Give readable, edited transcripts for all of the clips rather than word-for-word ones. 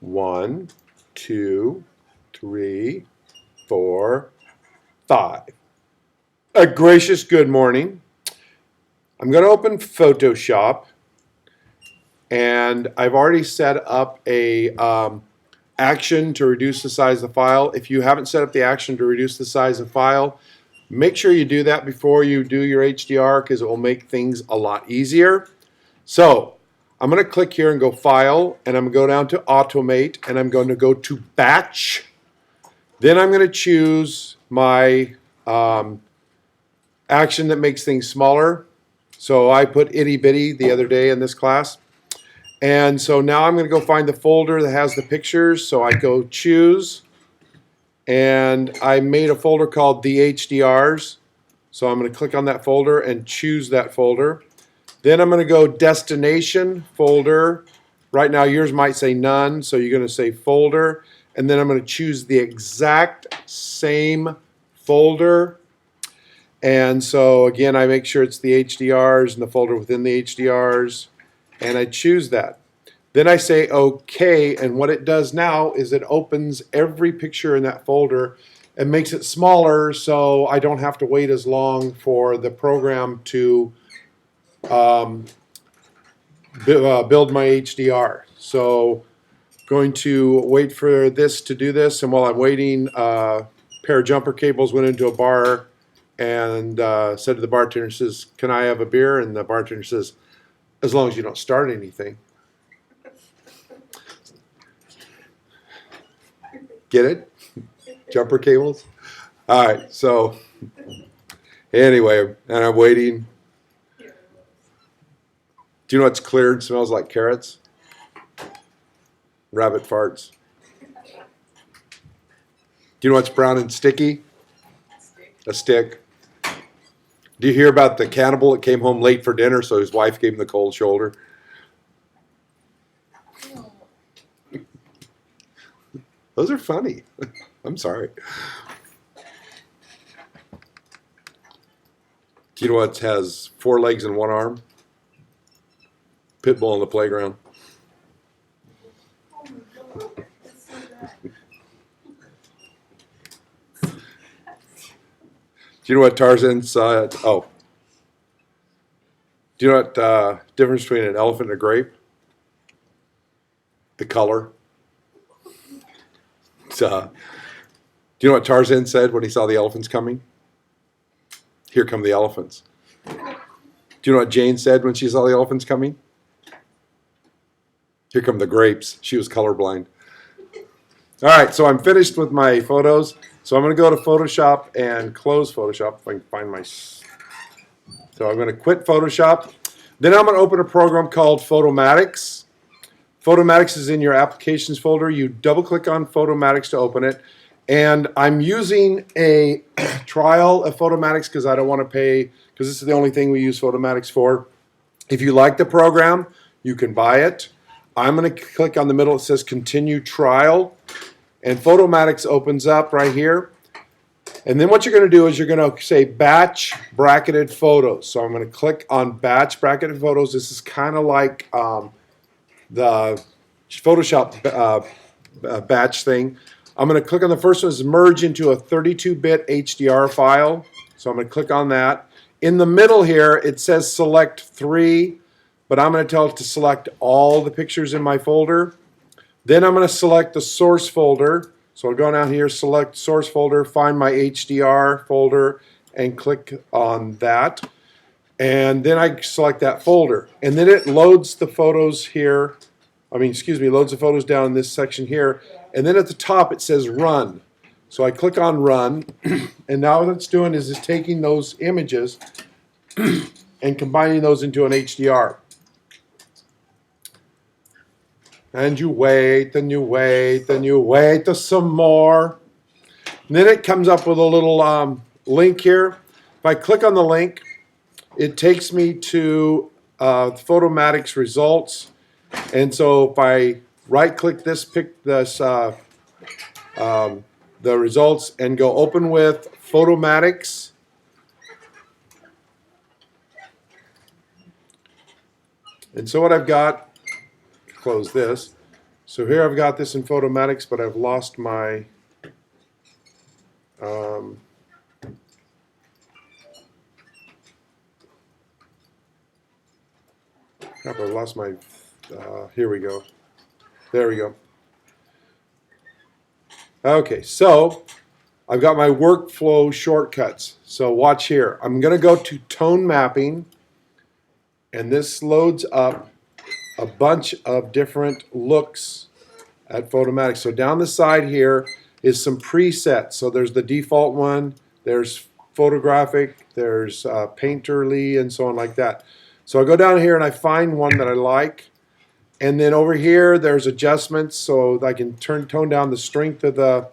1, 2, 3, 4, 5. A gracious good morning. I'm going to open Photoshop, and I've already set up a action to reduce the size of the file. If you haven't set up the action to reduce the size of the file, make sure you do that before you do your HDR, because it will make things a lot easier. So I'm going to click here and go File, and I'm going to go down to Automate, and I'm going to go to Batch. Then I'm going to choose my action that makes things smaller. So I put itty bitty the other day in this class. And so now I'm going to go find the folder that has the pictures. So I go Choose, and I made a folder called the HDRs. So I'm going to click on that folder and choose that folder. Then I'm going to go Destination Folder. Right now yours might say None, so you're going to say Folder. And then I'm going to choose the exact same folder. And so again, I make sure it's the HDRs and the folder within the HDRs. And I choose that. Then I say OK, and what it does now is it opens every picture in that folder and makes it smaller, so I don't have to wait as long for the program to build my HDR. So going to wait for this to do this, and while I'm waiting, a pair of jumper cables went into a bar and said to the bartender, says, "Can I have a beer?" And the bartender says, "As long as you don't start anything." Get it? Jumper cables? All right, so anyway, and I'm waiting. Do you know what's clear and smells like carrots? Rabbit farts. Do you know what's brown and sticky? A stick. Do you hear about the cannibal that came home late for dinner, so his wife gave him the cold shoulder? Those are funny. I'm sorry. Do you know what has 4 legs and 1 arm? Pit bull on the playground. Do you know what Tarzan said? Oh. Do you know what difference between an elephant and a grape? The color. Do you know what Tarzan said when he saw the elephants coming? Here come the elephants. Do you know what Jane said when she saw the elephants coming? Here come the grapes. She was colorblind. All right, so I'm finished with my photos. So I'm going to go to Photoshop and close Photoshop if I can find my... So I'm going to quit Photoshop. Then I'm going to open a program called Photomatix. Photomatix is in your Applications folder. You double-click on Photomatix to open it. And I'm using a trial of Photomatix because I don't want to pay, because this is the only thing we use Photomatix for. If you like the program, you can buy it. I'm going to click on the middle. It says Continue Trial. And Photomatix opens up right here. And then what you're going to do is you're going to say Batch Bracketed Photos. So I'm going to click on Batch Bracketed Photos. This is kind of like the Photoshop batch thing. I'm going to click on the first one, is merge into a 32-bit HDR file. So I'm going to click on that. In the middle here, it says select 3, but I'm going to tell it to select all the pictures in my folder. Then I'm going to select the source folder. So I'll go down here, select source folder, find my HDR folder, and click on that. And then I select that folder. And then it loads the photos here. Loads the photos down in this section here. And then at the top it says Run. So I click on Run. And now what it's doing is it's taking those images and combining those into an HDR. And you wait, and you wait, and you wait some more. And then it comes up with a little link here. If I click on the link, it takes me to Photomatix results. And so if I right-click this, pick this, the results, and go Open with Photomatix. And so what I've got, close this. So here I've got this in Photomatix, but I've lost my crap, I've lost my, here we go. There we go. Okay, so I've got my workflow shortcuts. So watch here. I'm going to go to tone mapping, and this loads up a bunch of different looks at Photomatix. So down the side here is some presets. So there's the default one, there's photographic, there's painterly, and so on like that. So I go down here and I find one that I like. And then over here, there's adjustments, so I can tone down the strength of the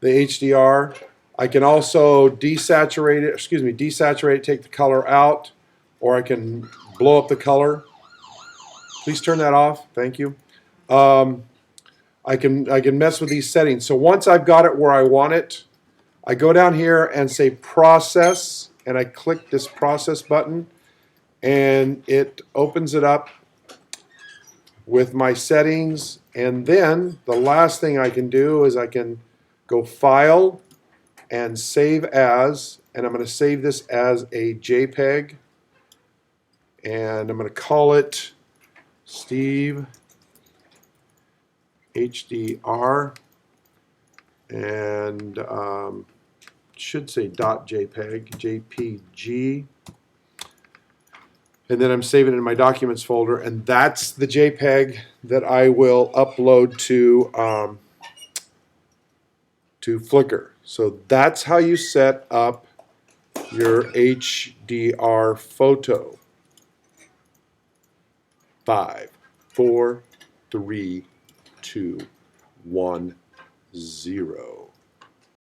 HDR. I can also desaturate it, take the color out, or I can blow up the color. Please turn that off. Thank you. I can mess with these settings. So once I've got it where I want it, I go down here and say process, and I click this process button, and it opens it up with my settings. And then the last thing I can do is I can go File and Save As, and I'm going to save this as a JPEG, and I'm going to call it Steve HDR, and should say .jpeg, JPG, and then I'm saving it in my documents folder, and that's the JPEG that I will upload to Flickr. So that's how you set up your HDR photo. 5, 4, 3, 2, 1, 0.